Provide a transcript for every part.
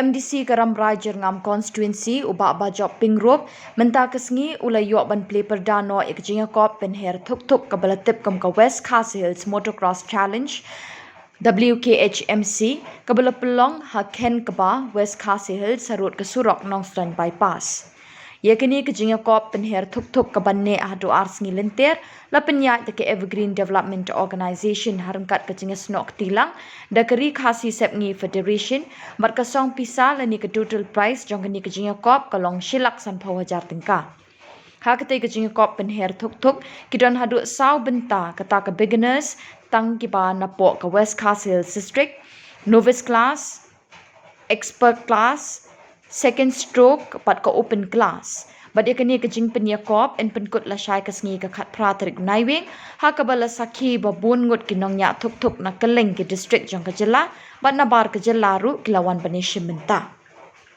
MDC Karam Rajer ngam constituency uba bajop pingrop menta kesngi ulai yok ban play perdano ikjinga kop pen her thuk kabalatip kam ka West Khas Hills Motocross Challenge WKHMC kabala pelong haken kaba West Khas Hills sarut kesurok Nongstran bypass. Yakini kejinga kop penher thuk kabanne ahdu ars ngilintir la penyat ke Evergreen Development Organisation harangkat kejinga snok tilang da keri khasi sepngi federation mat kasong pisa la ni ke total price jong ni kejinga kop kalong shilak san pawajar tingka. Hakate kejinga kop penher thuk kidon hadu saw benta kata ke beginners tang kiba napok ke West Khas Hills District novice class expert class second stroke pat ka open class. Badia kani kajing penyakop en penkut la syai kasngi ka khat praterik naiwing ha kabala sakhi babun ngut kinong nya thuk na keleng ke district jong kajela bat na bar kajela ru kilawan banishim menta.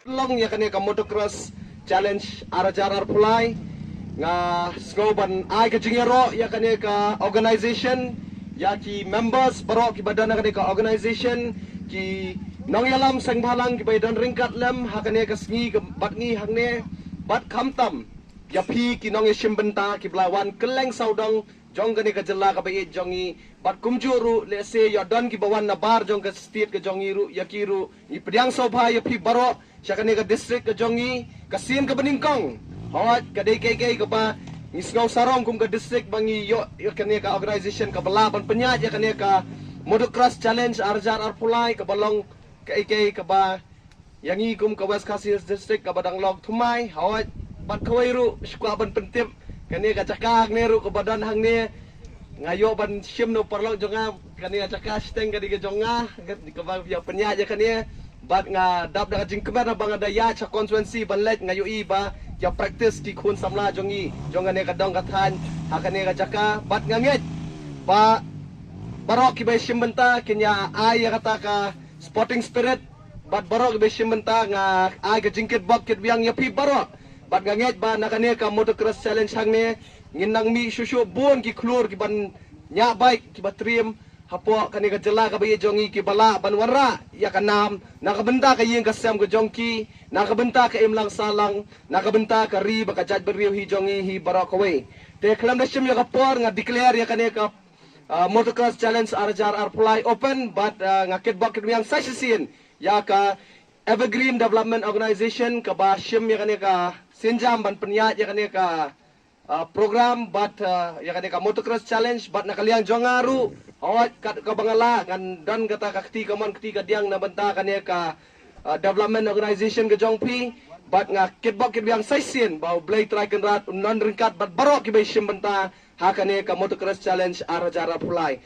Long ya kani ka motocross challenge arajar arpulai nga skoban ai kajing ro ya kani ka organization ya ki members baro ki badana kani ka organization ki nong yalam sangbalang ki baidan ringkat lem hakane kasngi ke batngi hangne bat khamtam ya phi ki nong yeshim benta ki blawan keleng saudang jong kani ka jella ka bai jongi bat kumjuru le se ya don ki bawan na bar jong ka state ka jongi ru yakiru i pediang sobha ya phi baro syakane ka district ka jongi kasin ka beningkong hawat ka dei ke ka ba ngisngau sarong kum ka district bangi yo kani ka organization ka balaban penyat ya kani ka motocross challenge arjar arpulai ka balong kai ka ba yangi kum ka West Khas Hills District ka badang log thumai hawat bat khawairu skwa ban pentip kani ka cakak neru ka badan hang ne ngayo ban shim no parlong jonga kani ka cakak steng ka diga jonga ka ba ya penya ja kani bat nga dap da jing kemer bang ada ya cha constituency ban let ngayo i ba ya practice ki khun samla jongi jonga ne ka dong ka than hakane ka cakak bat nganget ba barok ki ba shim benta kenya ay kata ka sporting spirit bat barok be shimenta nga aga jingkit bok kit biang yapi barok bat ganget ba nakane ka motocross challenge hangne nginang mi shushu bon ki klur ki ban nya bike ki batrim hapo kani ka jela ka baye jongi ki bala ban warra ya kanam nakabenta ka yeng ka sem ka jongki nakabenta ka imlang salang nakabenta ka ri ba ka jat beriu hi jongi hi barok away te klam da shim ya ka por nga declare ya kane ka motocross challenge arjar arpulai open but ngakit bakit yang session ya ka Evergreen Development Organisation ka ba shim ya kani ka sinjam ban penyat ya kani ka program but ya kani ka motocross challenge but nakaliang jongaru hawat ka bangala kan dan kata ka kti ka diang na banta kani ka development organisation ka jongpi but ngakit bakit yang session bau blade track rat non ringkat but barok ki ba shim banta hakane ka motocross challenge arajara pulai